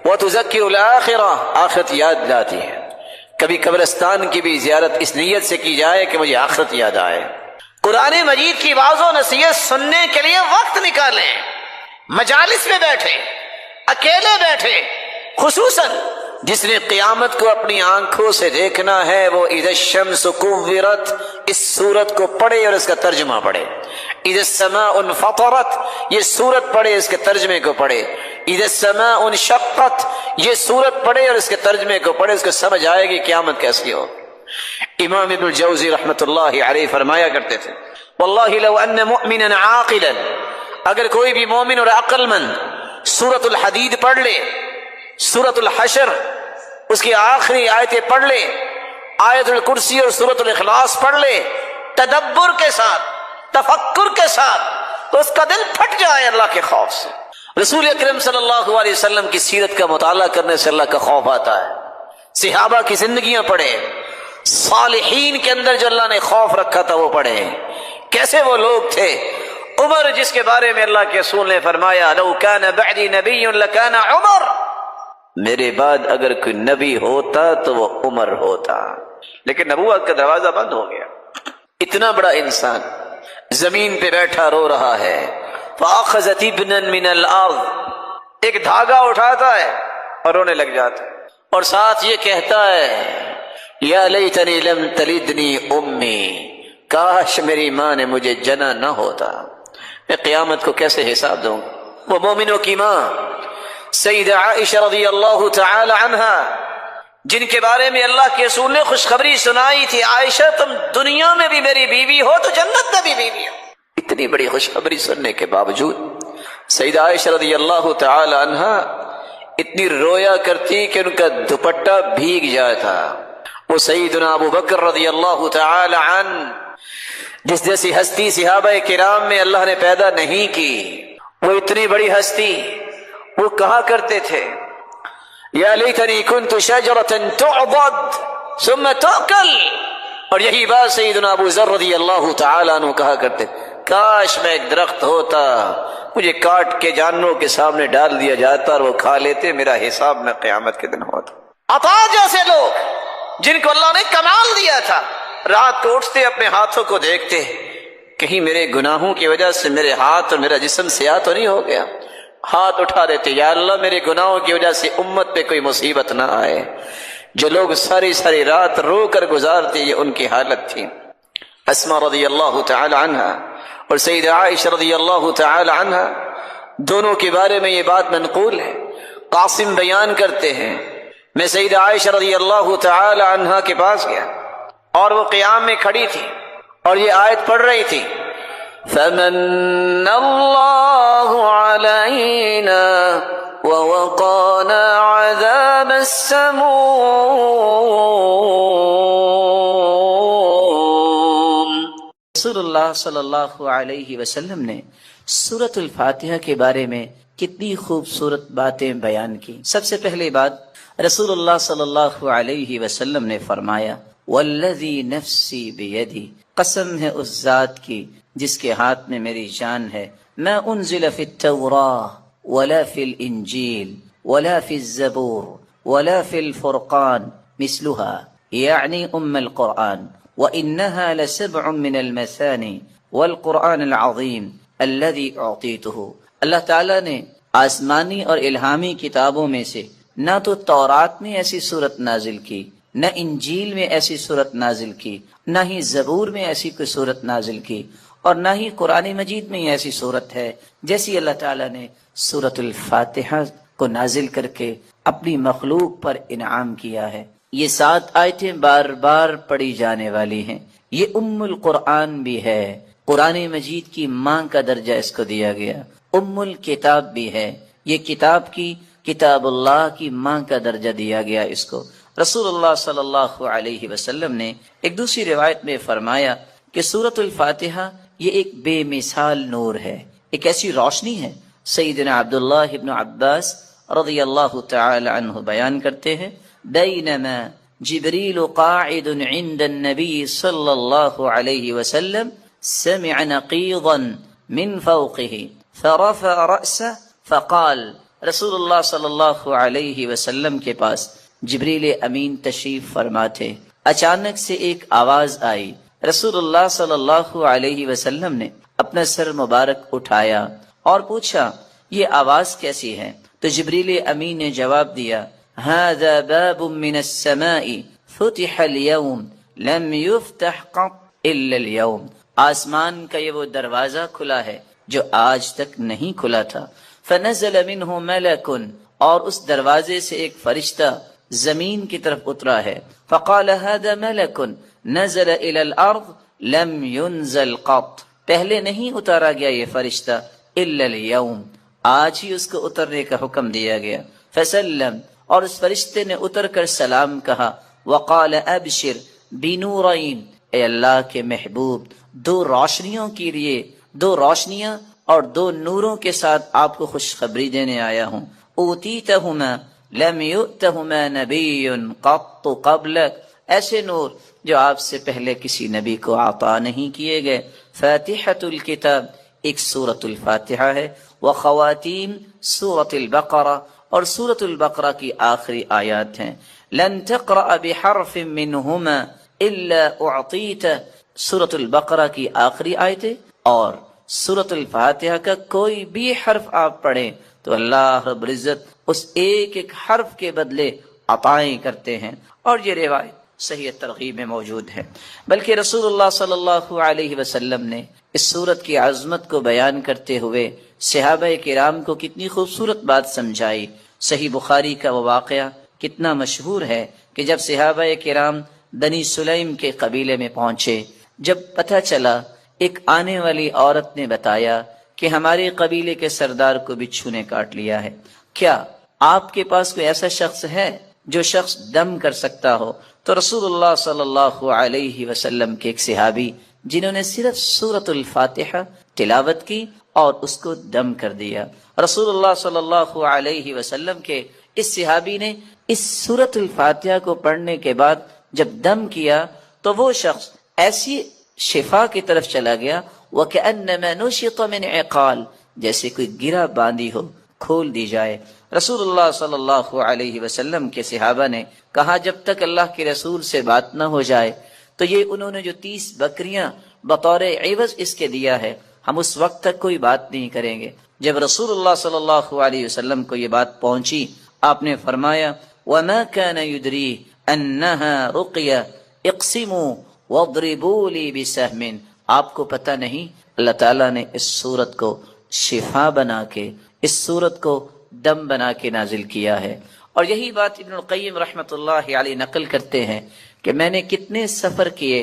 Speaker 2: وتذکر الآخرہ، آخرت یاد لاتی ہے۔ کبھی قبرستان کی بھی زیارت اس نیت سے کی جائے کہ مجھے آخرت یاد آئے۔ قرآن مجید کی واعظ و نصیحت سننے کے لیے وقت نکالیں، مجالس میں بیٹھے، اکیلے بیٹھے، خصوصاً جس نے قیامت کو اپنی آنکھوں سے دیکھنا ہے وہ اذا الشمس کورت، اس سورت کو پڑھے اور اس کا ترجمہ پڑھے۔ اذا السماء انفطرت، یہ سورت پڑھے اس کے ترجمے کو پڑھے۔ اذا السماء انشقت، یہ سورت پڑھے اور اس کے ترجمے کو پڑھے، اس کو سمجھ آئے گی قیامت کیسی ہو۔ امام ابن الجوزی رحمۃ اللہ علیہ فرمایا کرتے تھے واللہ لو ان مؤمنا عاقلا، اگر کوئی بھی مومن اور عقل مند سورۃ الحدید پڑھ لے، سورۃ الحشر اس کی آخری آیتیں پڑھ لے، آیت الکرسی اور سورۃ الاخلاص پڑھ لے تدبر کے ساتھ، تفکر کے ساتھ، تو اس کا دل پھٹ جائے اللہ کے خوف سے۔ رسول اکرم صلی اللہ علیہ وسلم کی سیرت کا مطالعہ کرنے سے اللہ کا خوف آتا ہے۔ صحابہ کی زندگیاں پڑھے، صالحین کے اندر جو اللہ نے خوف رکھا تھا وہ پڑھے، کیسے وہ لوگ تھے۔ عمر جس کے بارے میں اللہ کے رسول نے فرمایا لو کان بعدی نبی لکان عمر، میرے بعد اگر کوئی نبی ہوتا تو وہ عمر ہوتا، لیکن نبوت کا دروازہ بند ہو گیا۔ اتنا بڑا انسان زمین پہ بیٹھا رو رہا ہے، فاخذت ابنا من الارض، ایک دھاگا اٹھاتا ہے اور رونے لگ جاتا ہے، اور ساتھ یہ کہتا ہے یا لیتنی لم تلدنی امی، کاش میری ماں نے مجھے جنا نہ ہوتا، میں قیامت کو کیسے حساب دوں۔ وہ مومنوں کی ماں سیدہ عائشہ رضی اللہ تعالی عنہا، جن کے بارے میں اللہ کے رسول نے خوشخبری سنائی تھی عائشہ تم دنیا میں بھی میری بیوی ہو تو جنت میں بھی بیوی ہو، اتنی بڑی خوشخبری سننے کے باوجود سیدہ عائشہ رضی اللہ تعالی عنہا اتنی رویا کرتی کہ ان کا دوپٹہ بھیگ جاتا۔ وہ سیدنا ابو بکر رضی اللہ تعالی عنہ جس جیسی ہستی صحابہ کرام میں اللہ نے پیدا نہیں کی، وہ اتنی بڑی ہستی، وہ کہا کرتے تھے یا لیتنی کنت شجرۃ تعضد ثم تؤکل، اور یہی بات سیدنا ابو ذر رضی اللہ تعالی عنہ کہا کرتے کاش میں ایک درخت ہوتا، مجھے کاٹ کے جانوروں کے سامنے ڈال دیا جاتا اور وہ کھا لیتے، میرا حساب میں قیامت کے دن ہوتا۔ عطا جیسے لوگ جن کو اللہ نے کمال دیا تھا، رات کو اٹھتے اپنے ہاتھوں کو دیکھتے کہیں میرے گناہوں کی وجہ سے میرے ہاتھ اور میرا جسم سیاہ تو نہیں ہو گیا، ہاتھ اٹھا دیتے یا اللہ میرے گناہوں کی وجہ سے امت پہ کوئی مصیبت نہ آئے۔ جو لوگ ساری ساری رات رو کر گزارتے یہ ان کی حالت تھی۔ اسماء رضی اللہ تعالی عنہا اور سیدہ عائشہ رضی اللہ تعالی عنہا دونوں کے بارے میں یہ بات منقول ہے۔ قاسم بیان کرتے ہیں میں سیدہ عائشہ رضی اللہ تعالی عنہا کے پاس گیا اور وہ قیام میں کھڑی تھی اور یہ آیت پڑھ رہی تھی فَمَنَّ اللَّهُ عَلَيْنَا وَوَقَانَا عَذَابَ السموم.
Speaker 3: رسول اللہ صلی اللہ علیہ وسلم نے سورۃ الفاتحہ کے بارے میں کتنی خوبصورت باتیں بیان کی. سب سے پہلی بات رسول اللہ صلی اللہ علیہ وسلم نے فرمایا والذی نفسی بیدی، قسم ہے اس ذات کی جس کے ہاتھ میں میری جان ہے، ما انزل فی التوراۃ ولا فی الانجیل ولا فی الزبور ولا فی الفرقان مثلها یعنی القرآن، وإنها لسبع من المثانی والقرآن العظیم الذي اعطیته. اللہ تعالیٰ نے آسمانی اور الہامی کتابوں میں سے نہ تو تورات میں ایسی صورت نازل کی، نہ انجیل میں ایسی صورت نازل کی، نہ ہی زبور میں ایسی کوئی صورت نازل کی، اور نہ ہی قرآن مجید میں ایسی صورت ہے جیسی اللہ تعالیٰ نے سورۃ الفاتحہ کو نازل کر کے اپنی مخلوق پر انعام کیا ہے. یہ 7 آیتیں بار بار پڑھی جانے والی ہیں. یہ القرآن بھی ہے، قرآن مجید کی ماں کا درجہ اس کو دیا گیا. الکتاب بھی ہے، یہ کتاب اللہ کی ماں کا درجہ دیا گیا اس کو. رسول اللہ صلی اللہ علیہ وسلم نے ایک دوسری روایت میں فرمایا کہ سورۃ الفاتحہ یہ ایک بے مثال نور ہے، ایک ایسی روشنی ہے. سیدنا عبداللہ ابن عباس رضی اللہ تعالی عنہ بیان کرتے ہیں بینما جبریل قاعد عند النبی صلی اللہ علیہ وسلم سمع نقیضا من فوقه فرفع رأسه فقال. رسول اللہ صلی اللہ علیہ وسلم کے پاس جبریل امین تشریف فرما تھے. اچانک سے ایک آواز آئی. رسول اللہ صلی اللہ علیہ وسلم نے اپنا سر مبارک اٹھایا اور پوچھا یہ آواز کیسی ہے؟ تو جبریل امین نے جواب دیا هذا باب من السماء فتح اليوم لم يفتح قط الا اليوم. آسمان کا یہ وہ دروازہ کھلا ہے جو آج تک نہیں کھلا تھا. فنزل منه ملک، اور اس دروازے سے ایک فرشتہ زمین کی طرف اترا ہے. فقال هذا ملک نزل الى الارض لم ينزل قط، پہلے نہیں اتارا گیا یہ فرشتہ الا اليوم، آج ہی اس کو اترنے کا حکم دیا گیا. فسلم، اور اس فرشتے نے اتر کر سلام کہا. وقال ابشر بنورین، اے اللہ کے محبوب 2 روشنیوں کے لیے، 2 روشنیاں اور 2 نوروں کے ساتھ آپ کو خوشخبری دینے آیا ہوں. اوتیتہما لم یؤتہما نبی قط قبلک، ایسے نور جو آپ سے پہلے کسی نبی کو عطا نہیں کیے گئے. فاتحۃ الکتاب ایک سورۃ الفاتحہ ہے، وخواتیم سورۃ البقرہ، اور سورۃ البقرہ کی آخری آیات ہیں. لن تقرأ بحرف منہما الا اعطیت، سورۃ البقرہ کی آخری آیتیں اور سورۃ الفاتحہ کا کوئی بھی حرف آپ پڑھیں تو اللہ رب العزت اس ایک ایک حرف کے بدلے عطائیں کرتے ہیں. اور یہ روایت صحیح ترغیب میں موجود ہے. بلکہ رسول اللہ صلی اللہ علیہ وسلم نے اس سورت کی عظمت کو بیان کرتے ہوئے صحابہ کرام کو کتنی خوبصورت بات سمجھائی. صحیح بخاری کا وہ واقعہ کتنا مشہور ہے کہ جب صحابہ کرام بنی سلیم کے قبیلے میں پہنچے، جب پتہ چلا ایک آنے والی عورت نے بتایا کہ ہمارے قبیلے کے سردار کو بچھو نے کاٹ لیا ہے، کیا آپ کے پاس کوئی ایسا شخص ہے جو شخص دم کر سکتا ہو؟ تو رسول اللہ صلی اللہ علیہ وسلم کے ایک صحابی جنہوں نے صرف سورۃ الفاتحہ تلاوت کی اور اس کو دم کر دیا. رسول اللہ صلی اللہ علیہ وسلم کے اس صحابی نے اس سورۃ الفاتحہ کو پڑھنے کے بعد جب دم کیا تو وہ شخص ایسی شفا کی طرف چلا گیا وَكَأَنَّمَا نُشِطَ مِنْ عِقَالٍ، جیسے کوئی گرہ باندھی ہو کھول دی جائے. رسول اللہ صلی اللہ علیہ وسلم کے صحابہ نے کہا جب تک اللہ کے رسول سے بات نہ ہو جائے تو یہ انہوں نے جو 30 بکریاں بطور عوض اس کے دیا ہے ہم اس وقت تک کوئی بات نہیں کریں گے. جب رسول اللہ صلی اللہ علیہ وسلم کو یہ بات پہنچی آپ نے فرمایا وَمَا كَانَ يُدْرِي أَنَّهَا رُقْيَةٌ اقْسِمُوا وَاضْرِبُوا لِي بِسَهْمٍ، آپ کو پتہ نہیں اللہ تعالیٰ نے اس سورت کو شفا بنا کے، اس سورت کو دم بنا کے نازل کیا ہے. اور یہی بات ابن القیم رحمۃ اللہ علیہ نقل کرتے ہیں کہ میں نے کتنے سفر کیے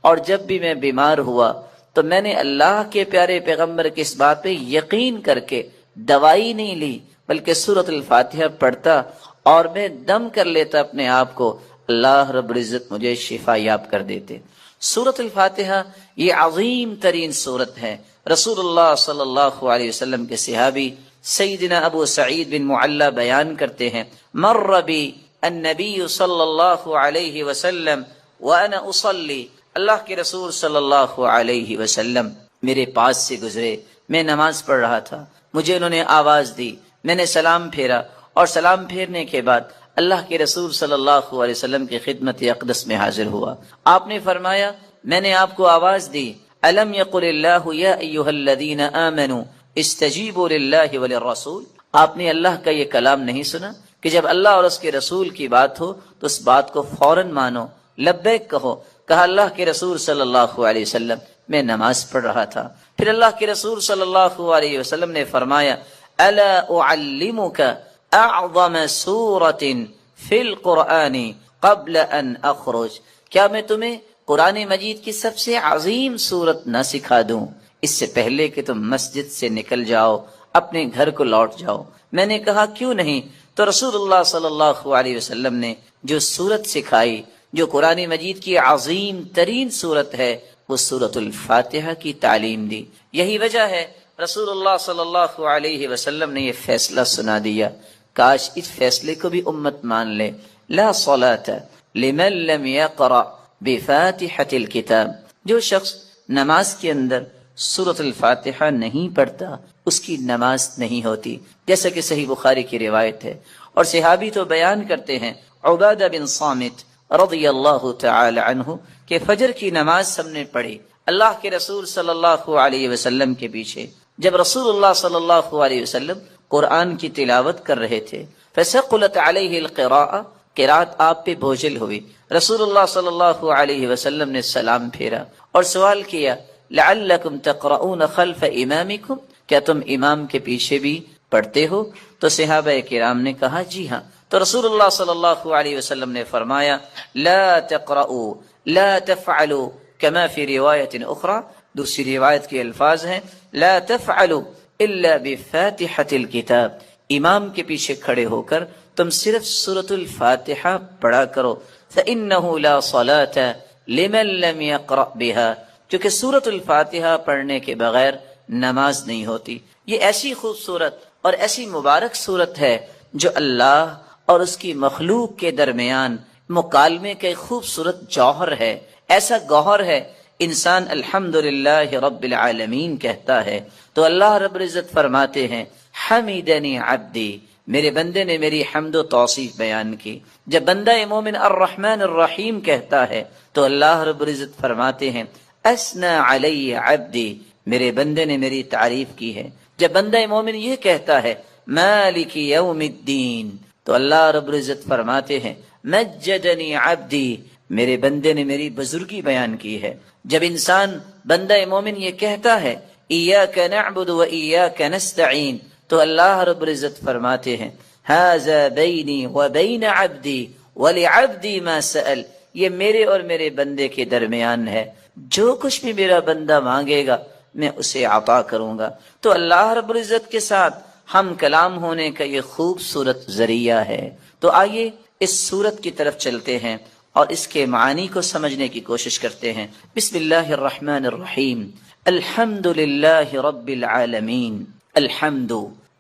Speaker 3: اور جب بھی میں بیمار ہوا تو میں نے اللہ کے پیارے پیغمبر کی اس بات پہ یقین کر کے دوائی نہیں لی بلکہ سورۃ الفاتحہ پڑھتا اور میں دم کر لیتا اپنے آپ کو، اللہ رب العزت مجھے شفا یاب کر دیتے۔ سورۃ الفاتحہ یہ عظیم ترین سورت ہے۔ رسول اللہ صلی اللہ علیہ وسلم کے صحابی سیدنا ابو سعید بن معلی بیان کرتے ہیں، مر بی النبی صلی اللہ علیہ وسلم وانا اصلی، اللہ کے رسول صلی اللہ علیہ وسلم میرے پاس سے گزرے، میں نماز پڑھ رہا تھا، مجھے انہوں نے آواز دی، میں نے سلام پھیرا، اور سلام پھیرنے کے بعد اللہ کے رسول صلی اللہ علیہ وسلم کی خدمت اقدس میں حاضر ہوا۔ آپ نے فرمایا، میں نے آپ کو آواز دی، الم یقل اللہ یا ایھا الذین آمنوا استجیبوا للہ وللرسول، آپ نے اللہ کا یہ کلام نہیں سنا کہ جب اللہ اور اس کے رسول کی بات ہو تو اس بات کو فوراً مانو، لبیک کہو۔ کہا اللہ کے رسول صلی اللہ علیہ وسلم میں نماز پڑھ رہا تھا۔ پھر اللہ کے رسول صلی اللہ علیہ وسلم نے فرمایا، الا اعلمک اعظم سورۃ فی القرآن قبل ان اخرج، کیا میں تمہیں قرآن مجید کی سب سے عظیم سورت نہ سکھا دوں اس سے پہلے کہ تم مسجد سے نکل جاؤ، اپنے گھر کو لوٹ جاؤ؟ میں نے کہا کیوں نہیں؟ تو رسول اللہ صلی اللہ علیہ وسلم نے جو سورت سکھائی، جو قرآن مجید کی عظیم ترین سورت ہے، وہ سورۃ الفاتحہ کی تعلیم دی۔ یہی وجہ ہے رسول اللہ صلی اللہ علیہ وسلم نے یہ فیصلہ سنا دیا، کاش اس فیصلے کو بھی امت مان لے، لا صلاۃ لمن لم یقرأ بفاتحۃ الکتاب، جو شخص نماز کے اندر سورۃ الفاتحہ نہیں پڑھتا اس کی نماز نہیں ہوتی، جیسا کہ صحیح بخاری کی روایت ہے۔ اور صحابی تو بیان کرتے ہیں، عبادہ بن صامت رضی اللہ تعالی عنہ کہ فجر کی نماز ہم نے پڑھی اللہ کے رسول صلی اللہ علیہ وسلم کے پیچھے، جب رسول اللہ صلی اللہ علیہ وسلم قرآن کی تلاوت کر رہے تھے، فثقلت علیہ القراءۃ، قرات آپ پہ بوجھل ہوئی، رسول اللہ صلی اللہ علیہ وسلم نے سلام پھیرا اور سوال کیا، لعلکم تقرؤون خلف امامکم، کیا تم امام کے پیچھے بھی پڑھتے ہو؟ تو صحابہ کرام نے کہا جی ہاں۔ تو رسول اللہ صلی اللہ علیہ وسلم نے فرمایا، لا تقرؤوا لا تفعلوا کما فی روایت اخری، دوسری روایت کے الفاظ ہیں، لا تفعلوا الا بفاتحۃ الکتاب، امام کے پیچھے کھڑے ہو کر تم صرف سورۃ الفاتحہ پڑھا کرو، فإنہ لا صلاة لمن لم يقرأ بها، کیونکہ سورۃ الفاتحہ پڑھنے کے بغیر نماز نہیں ہوتی۔ یہ ایسی خوبصورت اور ایسی مبارک صورت ہے جو اللہ اور اس کی مخلوق کے درمیان مکالمے کا ایک خوبصورت جوہر ہے، ایسا گوہر ہے، انسان الحمدللہ رب العالمین کہتا ہے تو اللہ رب العزت فرماتے ہیں، حمیدنی عبدی، میرے بندے نے میری حمد و توصیف بیان کی۔ جب بندہ مومن الرحمن الرحیم کہتا ہے تو اللہ رب العزت فرماتے ہیں، اسنا علی عبدی، میرے بندے نے میری تعریف کی ہے۔ جب بندہ مومن یہ کہتا ہے، مالک یوم الدین، تو اللہ رب العزت فرماتے ہیں، مجدنی عبدی، میرے بندے نے میری بزرگی بیان کی ہے۔ جب انسان بندہ مومن یہ کہتا ہے، ایاک نعبد و ایاک نستعین، تو اللہ رب العزت فرماتے ہیں، ھذا بینی و بین عبدی ولعبدی ما سأل، یہ میرے اور میرے بندے کے درمیان ہے، جو کچھ بھی میرا بندہ مانگے گا میں اسے عطا کروں گا۔ تو اللہ رب العزت کے ساتھ ہم کلام ہونے کا یہ خوبصورت ذریعہ ہے۔ تو آئیے اس سورت کی طرف چلتے ہیں اور اس کے معانی کو سمجھنے کی کوشش کرتے ہیں۔ بسم اللہ الرحمن الرحیم، الحمد للہ رب العالمین، الحمد،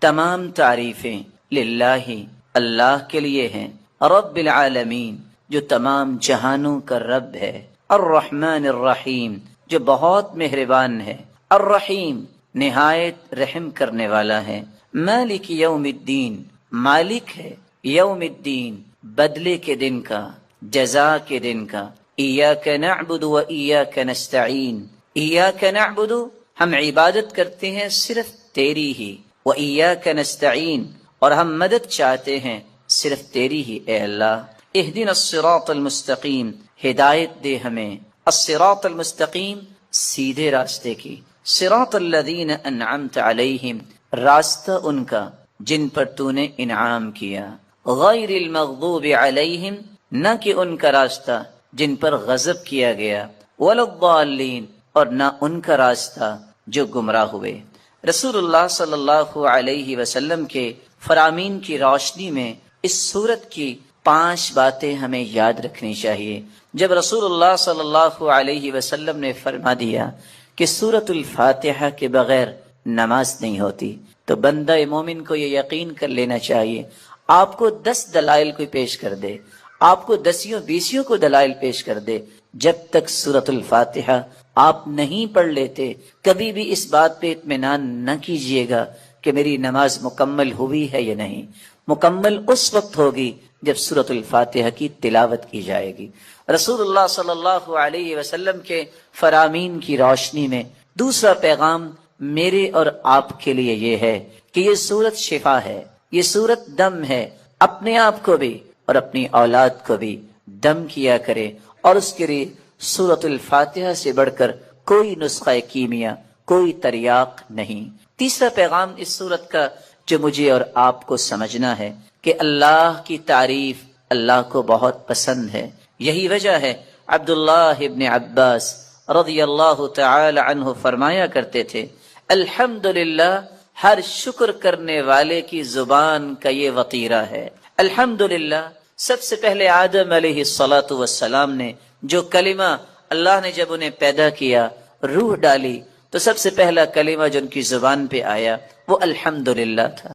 Speaker 3: تمام تعریفیں، للہ، اللہ کے لیے ہیں، رب العالمین، جو تمام جہانوں کا رب ہے، الرحمن الرحیم، جو بہت مہربان ہے، الرحیم، نہایت رحم کرنے والا ہے، مالک یوم الدین، مالک ہے یوم الدین، بدلے کے دن کا، جزا کے دن کا، ایاک نعبد و ایاک نستعین، ایاک نعبد، ہم عبادت کرتے ہیں صرف تیری ہی، و ایاک نستعین، اور ہم مدد چاہتے ہیں صرف تیری ہی اے اللہ، اہدنا الصراط المستقیم، ہدایت دے ہمیں، الصراط المستقیم، سیدھے راستے کی، صراط الذین انعمت علیہم، راستہ ان کا جن پر تو نے انعام کیا، غیر المغضوب علیہم، نہ کہ ان کا راستہ جن پر غضب کیا گیا، ولا الضالین، اور نہ ان کا راستہ جو گمراہ ہوئے۔ رسول اللہ صلی اللہ علیہ وسلم کے فرامین کی روشنی میں اس سورت کی 5 باتیں ہمیں یاد رکھنی چاہیے۔ جب رسول اللہ صلی اللہ علیہ وسلم نے فرما دیا کہ سورۃ الفاتحہ کے بغیر نماز نہیں ہوتی، تو بندہ مومن کو یہ یقین کر لینا چاہیے، آپ کو 10 دلائل کوئی پیش کر دے، آپ کو 10 کو دلائل پیش کر دے، جب تک سورۃ الفاتحہ آپ نہیں پڑھ لیتے کبھی بھی اس بات پہ اطمینان نہ کیجیے گا کہ میری نماز مکمل ہوئی ہے یا نہیں۔ مکمل اس وقت ہوگی جب سورۃ الفاتحہ کی تلاوت کی جائے گی۔ رسول اللہ صلی اللہ علیہ وسلم کے فرامین کی روشنی میں دوسرا پیغام میرے اور آپ کے لیے یہ ہے کہ یہ سورت شفا ہے، یہ سورت دم ہے۔ اپنے آپ کو بھی اور اپنی اولاد کو بھی دم کیا کرے، اور اس کے لیے سورۃ الفاتحہ سے بڑھ کر کوئی نسخہ کیمیا، کوئی تریاق نہیں۔ تیسرا پیغام اس سورت کا جو مجھے اور آپ کو سمجھنا ہے کہ اللہ کی تعریف اللہ کو بہت پسند ہے۔ یہی وجہ ہے عبداللہ ابن عباس رضی اللہ تعالی عنہ فرمایا کرتے تھے، الحمدللہ ہر شکر کرنے والے کی زبان کا یہ وطیرہ ہے۔ الحمدللہ سب سے پہلے آدم علیہ الصلاۃ والسلام نے جو کلمہ اللہ نے جب انہیں پیدا کیا، روح ڈالی، تو سب سے پہلا کلمہ جو ان کی زبان پہ آیا وہ الحمدللہ تھا۔